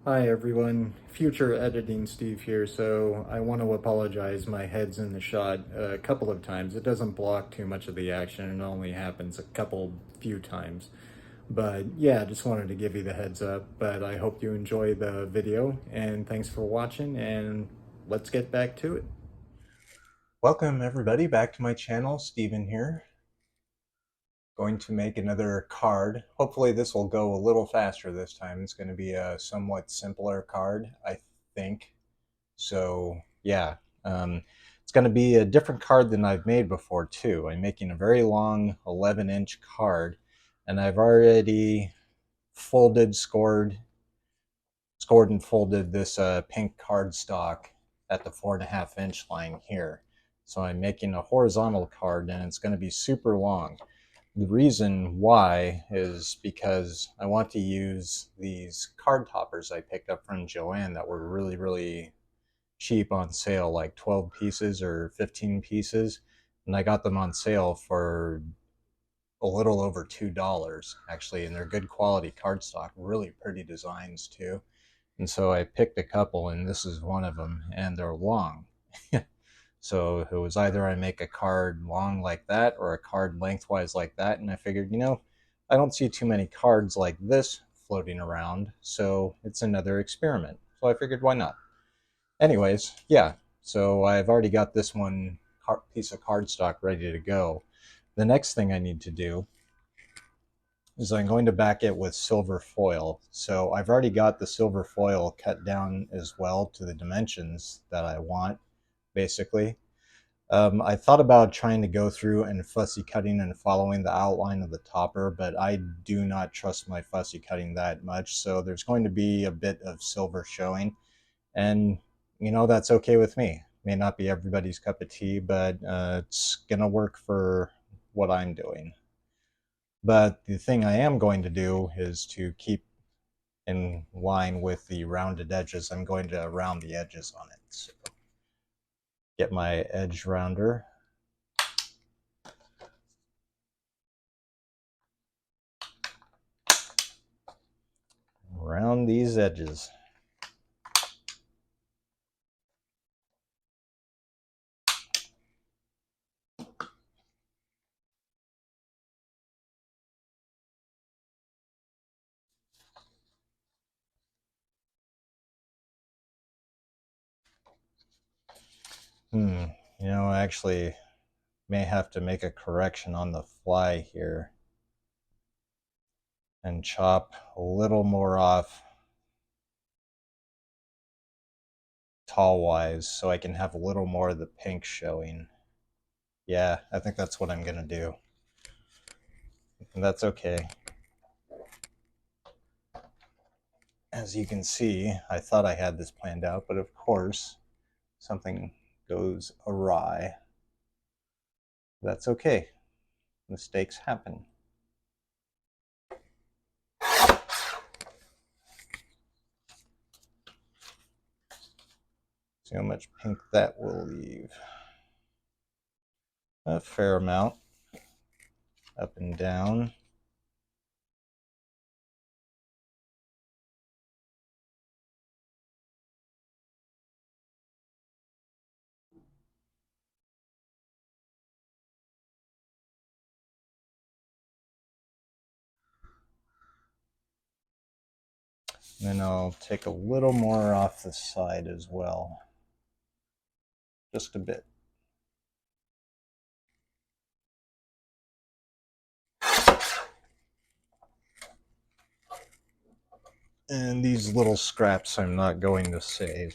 Hi everyone, future editing Steve here. So I want to apologize. My head's in the shot a couple of times. It doesn't block too much of the action. It only happens few times. But yeah, just wanted to give you the heads up. But I hope you enjoy the video and thanks for watching and let's get back to it. Welcome everybody back to my channel. Steven here. Going to make another card. Hopefully this will go a little faster this time. It's going to be a somewhat simpler card, I think. So yeah, it's going to be a different card than I've made before too. I'm making a very long 11-inch card, and I've already scored and folded this pink cardstock at the 4.5-inch line here. So I'm making a horizontal card, and it's going to be super long. The reason why is because I want to use these card toppers I picked up from Joann that were really, really cheap on sale, like 12 pieces or 15 pieces. And I got them on sale for a little over $2 actually, and they're good quality cardstock, really pretty designs too. And so I picked a couple, and this is one of them, and they're long. So it was either I make a card long like that or a card lengthwise like that. And I figured, I don't see too many cards like this floating around, so it's another experiment. So I figured, why not? Anyways, yeah, so I've already got this one piece of cardstock ready to go. The next thing I need to do is I'm going to back it with silver foil. So I've already got the silver foil cut down as well to the dimensions that I want, basically. I thought about trying to go through and fussy cutting and following the outline of the topper, but I do not trust my fussy cutting that much. So there's going to be a bit of silver showing, and that's okay with me. May not be everybody's cup of tea, but it's gonna work for what I'm doing. But the thing I am going to do is to keep in line with the rounded edges. I'm going to round the edges on it. So get my edge rounder. Round these edges. Hmm, I actually may have to make a correction on the fly here and chop a little more off tall wise so I can have a little more of the pink showing. Yeah, I think that's what I'm gonna do. And that's okay. As you can see, I thought I had this planned out, but of course, something goes awry. That's okay. Mistakes happen. See how much pink that will leave. A fair amount. Up and down. And then I'll take a little more off the side as well. Just a bit. And these little scraps I'm not going to save.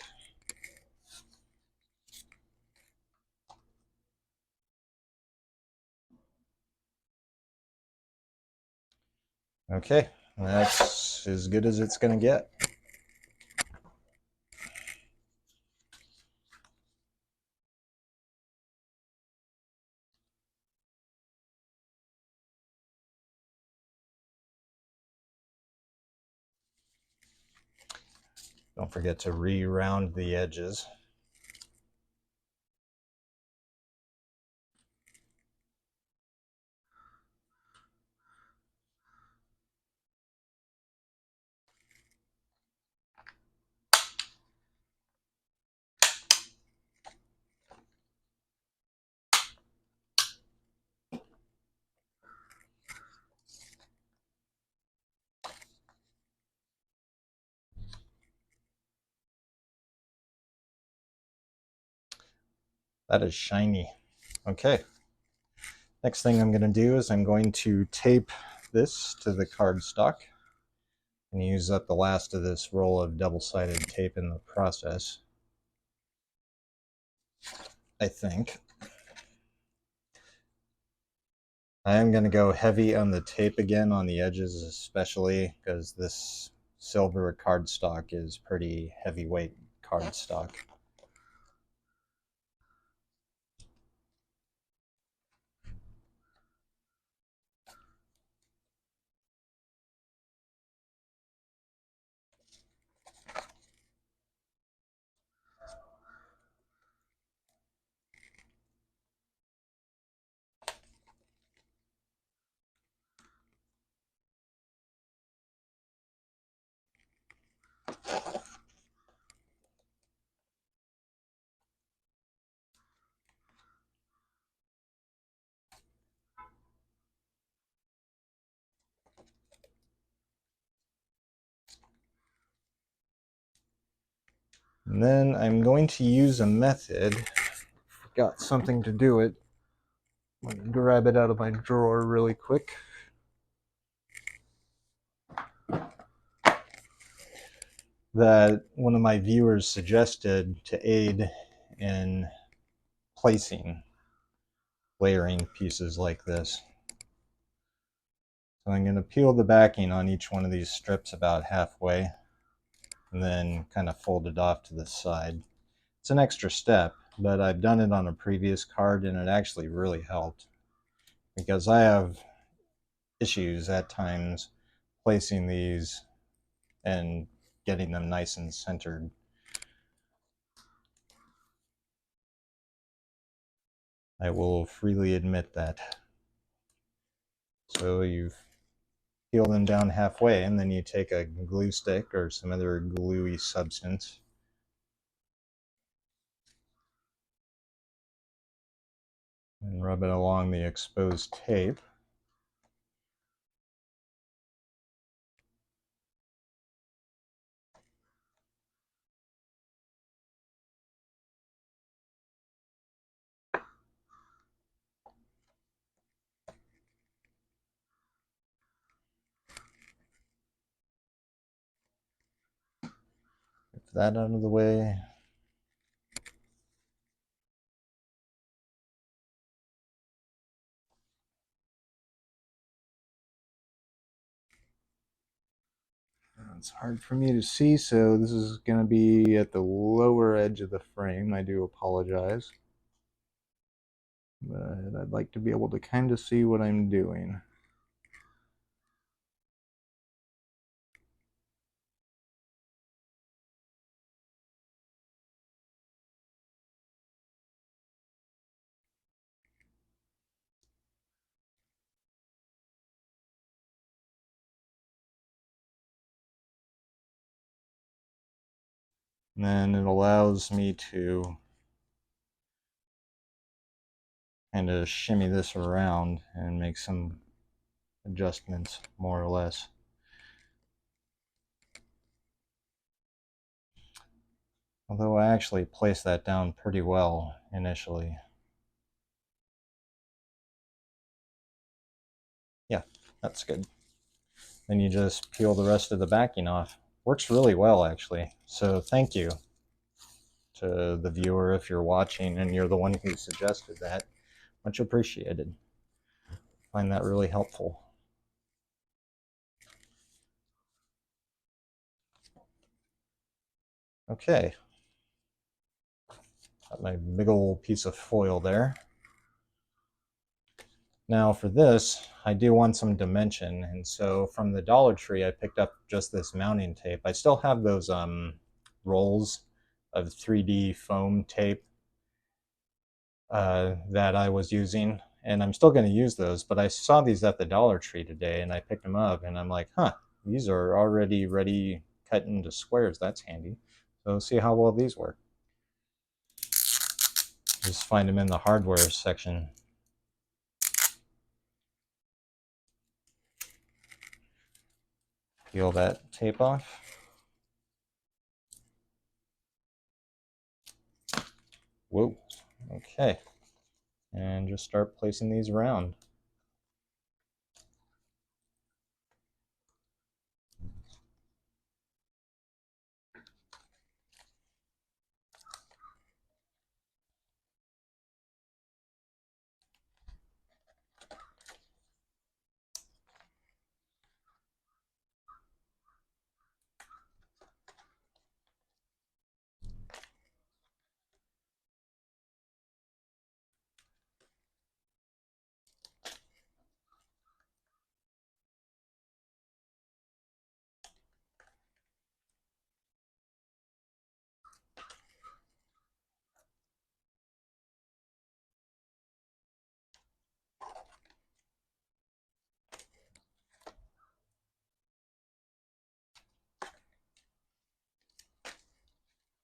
Okay, that's as good as it's going to get. Don't forget to re-round the edges. That is shiny. Okay. Next thing I'm going to do is I'm going to tape this to the cardstock and use up the last of this roll of double-sided tape in the process, I think. I am going to go heavy on the tape again on the edges, especially because this silver cardstock is pretty heavyweight cardstock. And then I'm going to use a method. Got something to do it. Let me grab it out of my drawer really quick. That one of my viewers suggested to aid in placing layering pieces like this. So I'm going to peel the backing on each one of these strips about halfway and then kind of fold it off to the side. It's an extra step, but I've done it on a previous card and it actually really helped because I have issues at times placing these and getting them nice and centered. I will freely admit that. So you peel them down halfway and then you take a glue stick or some other gluey substance and rub it along the exposed tape. Get that out of the way. It's hard for me to see, so this is going to be at the lower edge of the frame. I do apologize. But I'd like to be able to kind of see what I'm doing. And then it allows me to kind of shimmy this around and make some adjustments, more or less. Although I actually placed that down pretty well initially. Yeah, that's good. Then you just peel the rest of the backing off. Works really well, actually. So thank you to the viewer if you're watching and you're the one who suggested that. Much appreciated. Find that really helpful. Okay. Got my big old piece of foil there. Now for this, I do want some dimension, and so from the Dollar Tree, I picked up just this mounting tape. I still have those rolls of 3D foam tape that I was using, and I'm still going to use those, but I saw these at the Dollar Tree today, and I picked them up, and I'm like, huh, these are already ready, cut into squares. That's handy. So see how well these work. Just find them in the hardware section. Peel that tape off. Whoa, Okay, and just start placing these around.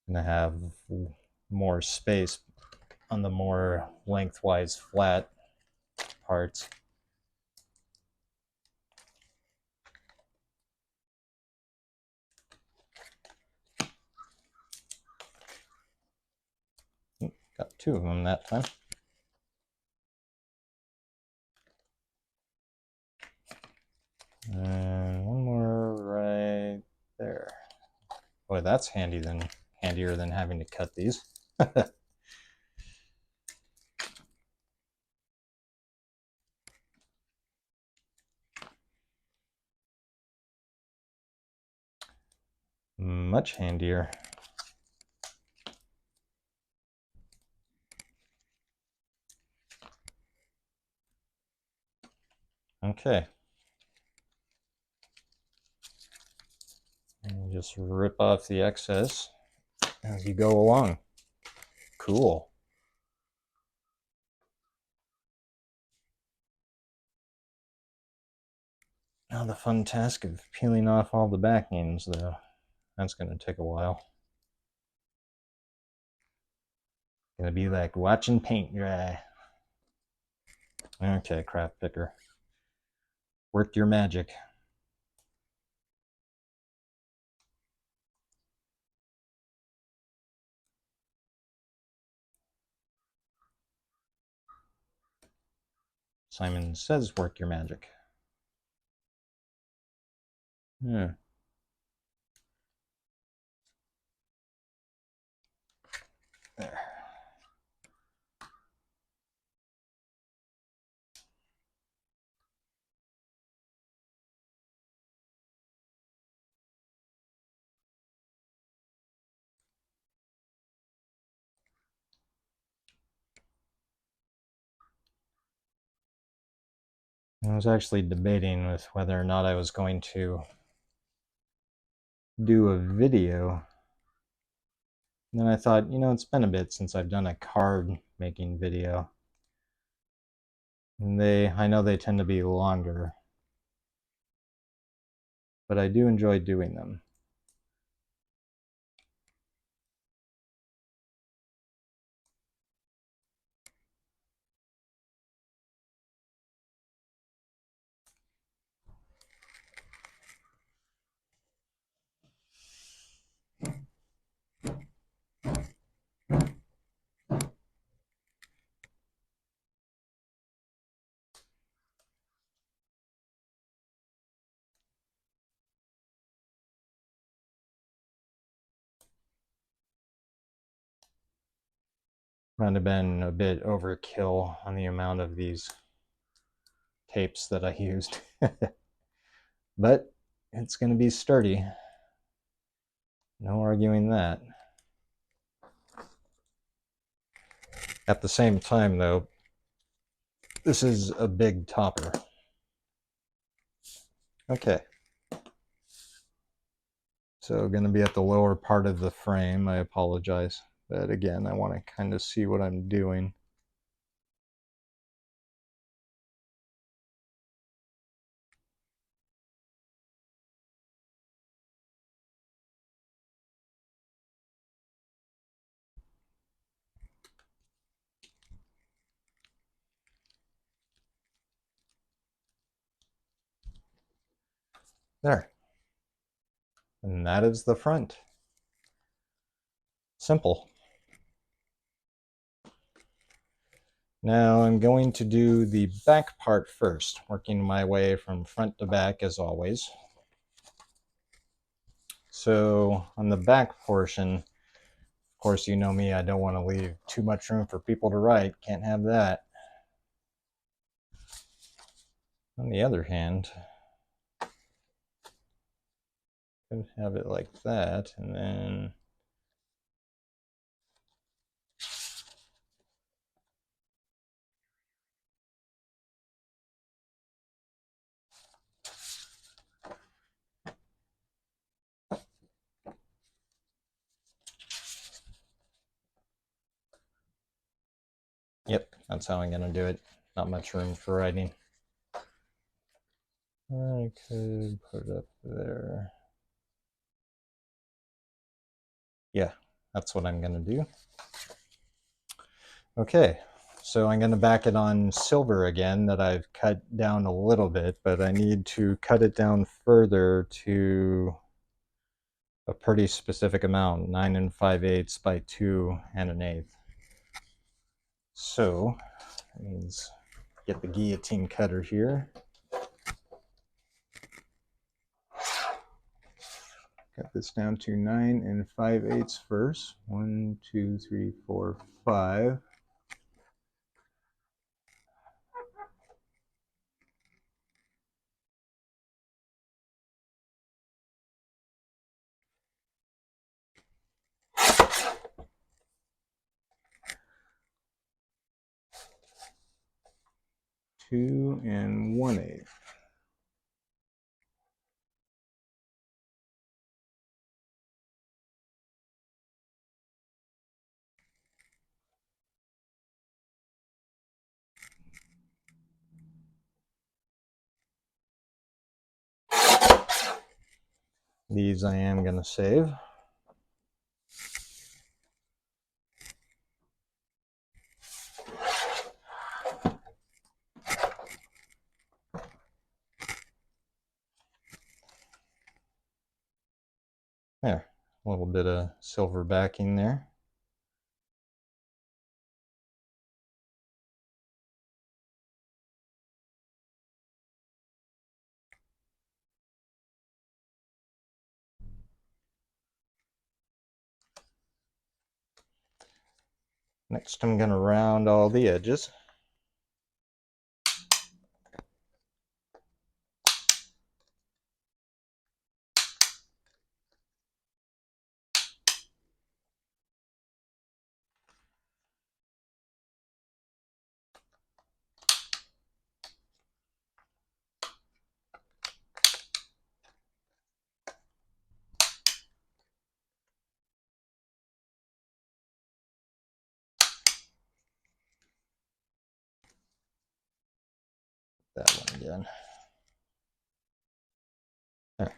I'm gonna have more space on the more lengthwise flat parts. Got two of them that time. And one more right there. Boy, that's handier than having to cut these. Much handier. Okay. And just rip off the excess as you go along. Cool. Now the fun task of peeling off all the backings, though. That's going to take a while. Gonna be like watching paint dry. Okay, craft picker. Work your magic. Simon says work your magic. Yeah. There. I was actually debating with whether or not I was going to do a video. And then I thought, it's been a bit since I've done a card making video. And I know they tend to be longer, but I do enjoy doing them. Might have been a bit overkill on the amount of these tapes that I used. But it's going to be sturdy. No arguing that. At the same time, though, this is a big topper. Okay. So going to be at the lower part of the frame. I apologize. But again, I want to kind of see what I'm doing. There. And that is the front. Simple. Now I'm going to do the back part first, working my way from front to back as always. So on the back portion, of course, you know me, I don't want to leave too much room for people to write. Can't have that. On the other hand, could have it like that, and then yep, that's how I'm going to do it. Not much room for writing. I could put it up there. Yeah, that's what I'm going to do. Okay, so I'm going to back it on silver again that I've cut down a little bit, but I need to cut it down further to a pretty specific amount, 9 5/8 by 2 1/8. So that means get the guillotine cutter here. Cut this down to 9 5/8 first. 1, 2, 3, 4, 5. Two and 1/8. These I am going to save. There, a little bit of silver backing there. Next, I'm going to round all the edges. That one again. There.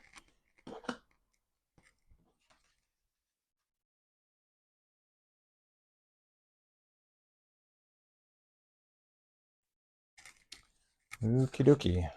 Okie dokie.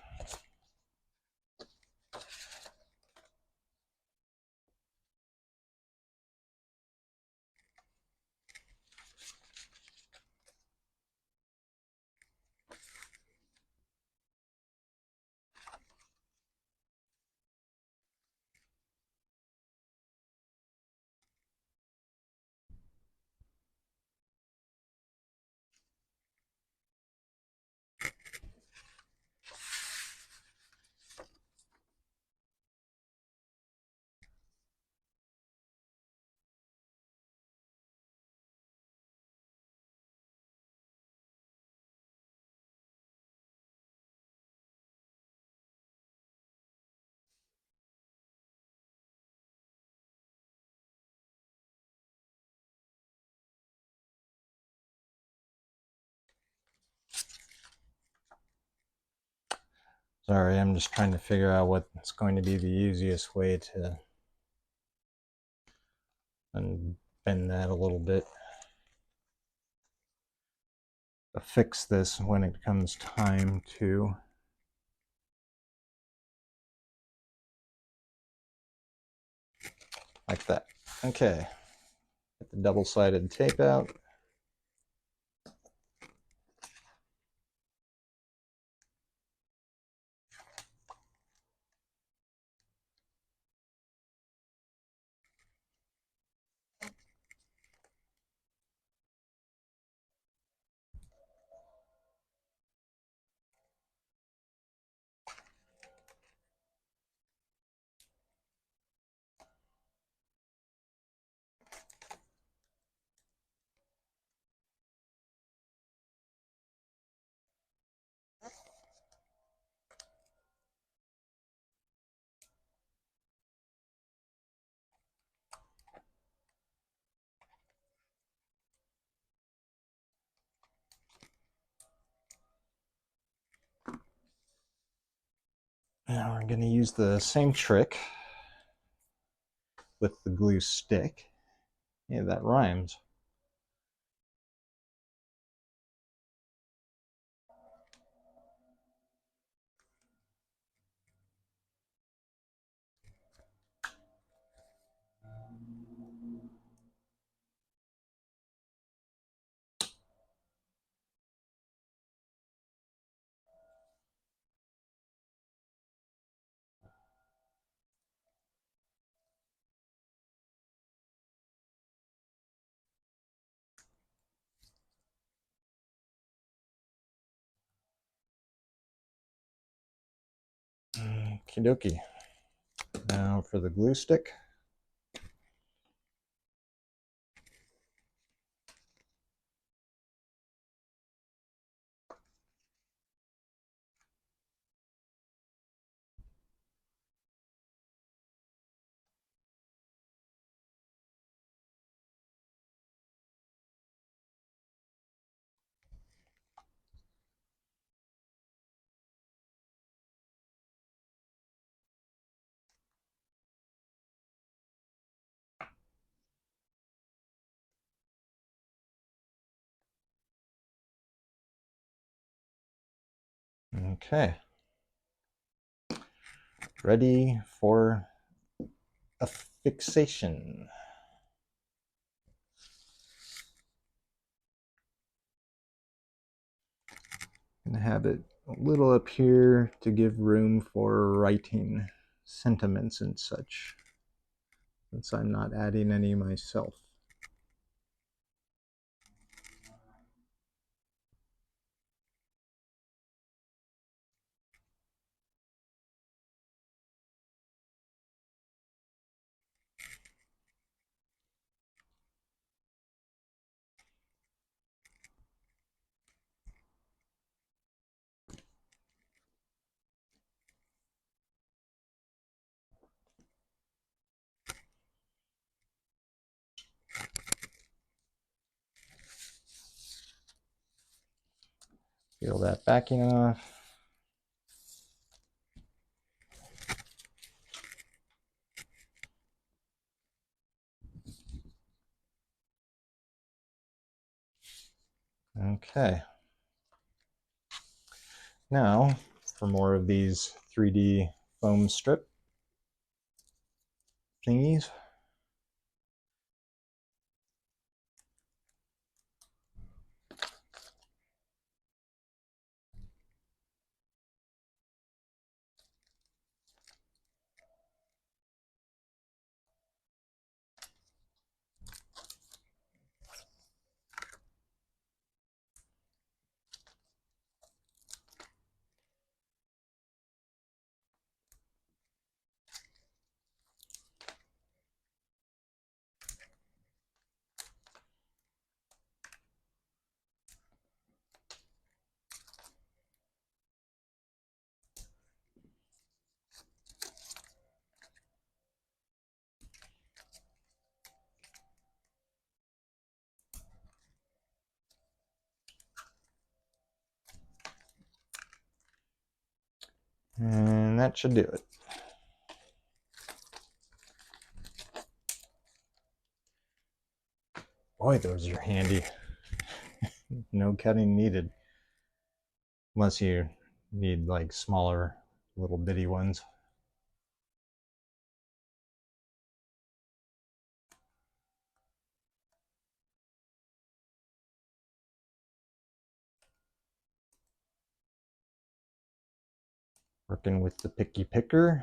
Sorry, I'm just trying to figure out what's going to be the easiest way to unbend that a little bit. Fix this when it comes time to. Like that. Okay. Get the double-sided tape out. Now we're going to use the same trick with the glue stick. Yeah, that rhymes. Okie dokie. Now for the glue stick. Okay. Ready for affixation. I'm going to have it a little up here to give room for writing sentiments and such, since I'm not adding any myself. Peel that backing off. Okay. Now, for more of these 3D foam strip thingies. And that should do it. Boy, those are handy. No cutting needed. Unless you need like smaller little bitty ones. Working with the picky picker.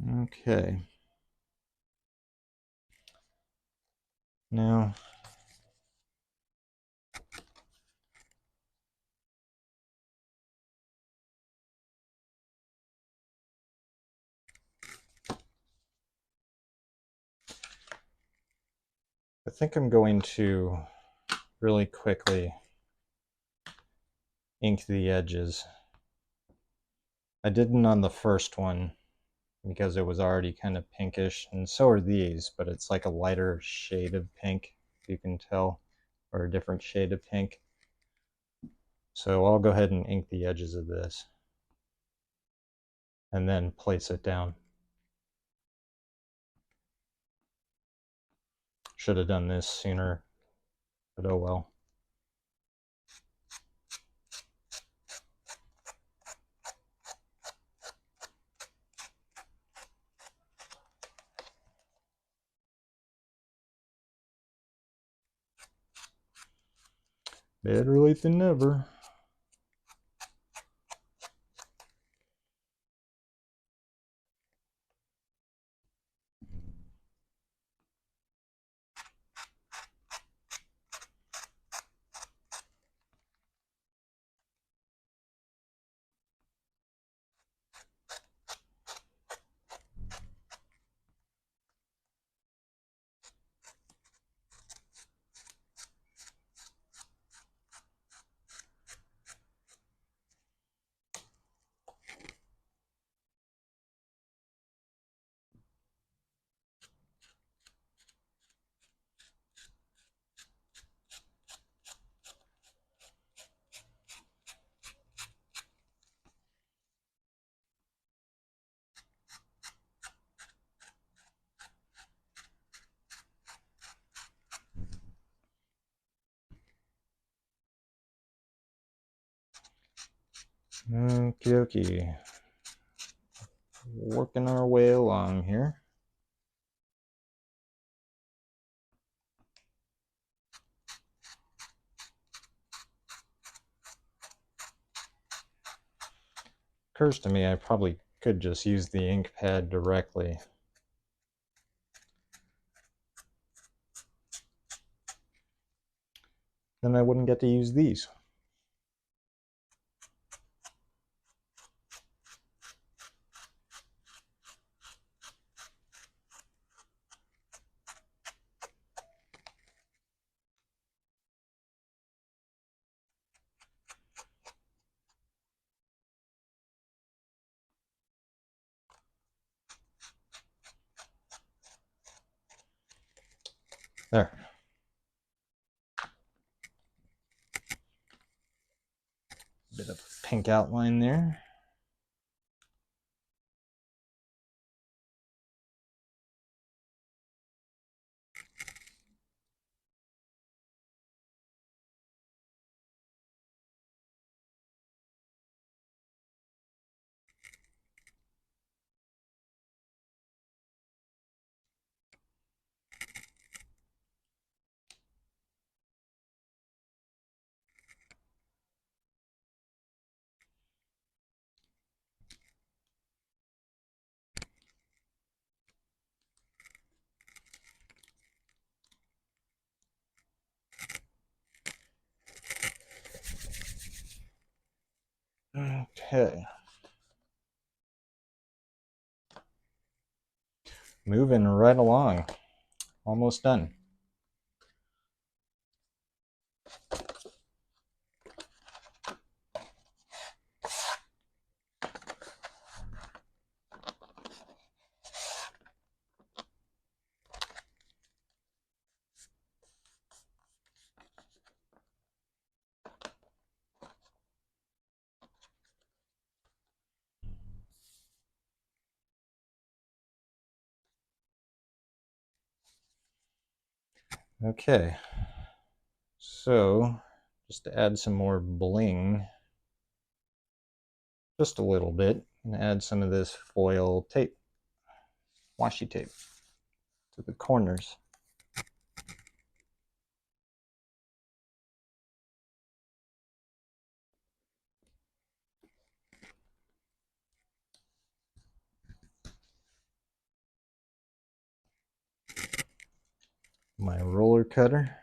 Okay. Now, I think I'm going to really quickly ink the edges. I didn't on the first one because it was already kind of pinkish, and so are these, but it's like a lighter shade of pink, if you can tell, or a different shade of pink. So I'll go ahead and ink the edges of this and then place it down. Should have done this sooner, but oh well. Better late than never. Okie dokie. Working our way along here. Occurs to me I probably could just use the ink pad directly. Then I wouldn't get to use these. There. Bit of pink outline there. Okay. Moving right along. Almost done. Okay. So, just to add some more bling, just a little bit, and add some of this foil tape, washi tape, to the corners. my roller cutter.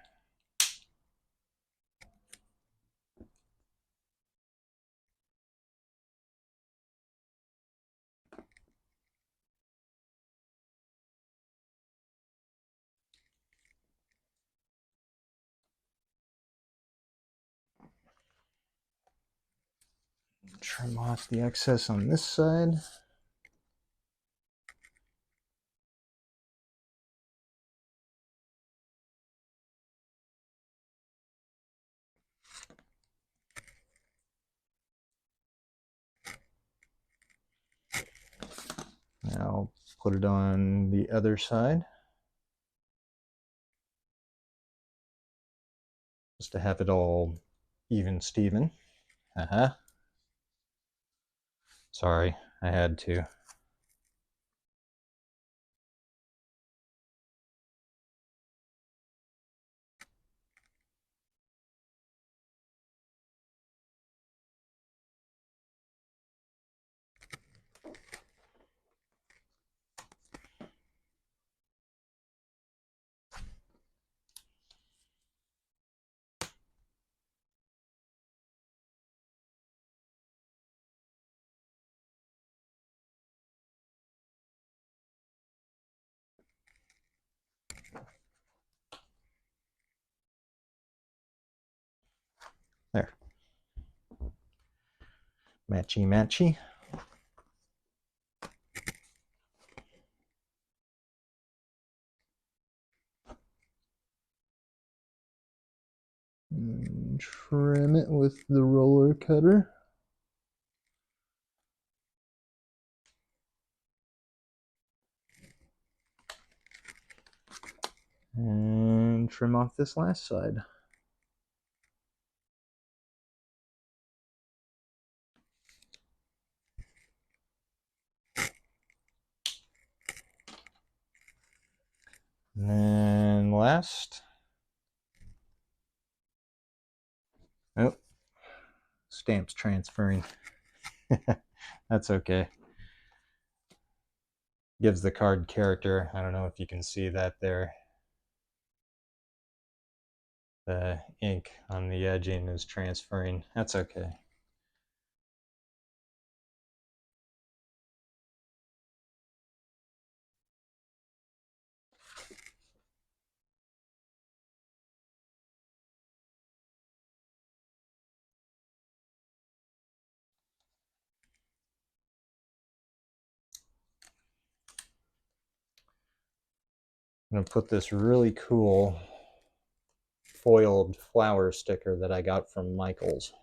Trim off the excess on this side. Now put it on the other side, just to have it all even Steven. Sorry, I had to. There. Matchy matchy. And trim it with the roller cutter. And trim off this last side. And then last, oh, stamp's transferring. That's okay. Gives the card character. I don't know if you can see that there. The ink on the edging is transferring. That's okay. I'm going to put this really cool foiled flower sticker that I got from Michaels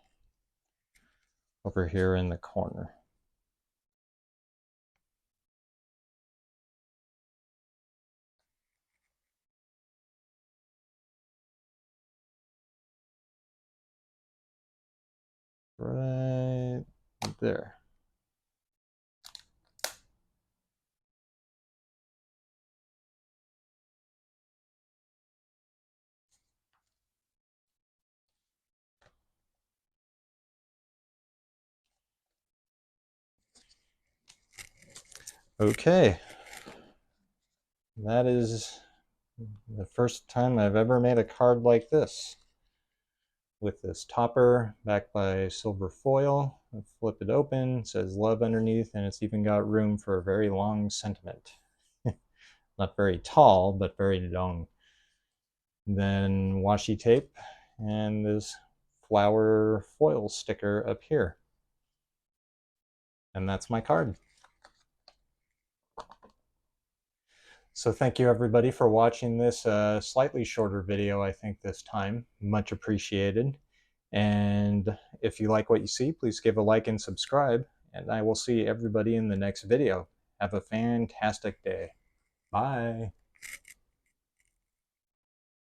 over here in the corner. Right there. Okay, that is the first time I've ever made a card like this, with this topper backed by silver foil. I flip it open, it says love underneath, and it's even got room for a very long sentiment. Not very tall, but very long. Then washi tape and this flower foil sticker up here. And that's my card. So thank you everybody for watching this slightly shorter video, I think, this time. Much appreciated. And if you like what you see, please give a like and subscribe. And I will see everybody in the next video. Have a fantastic day. Bye.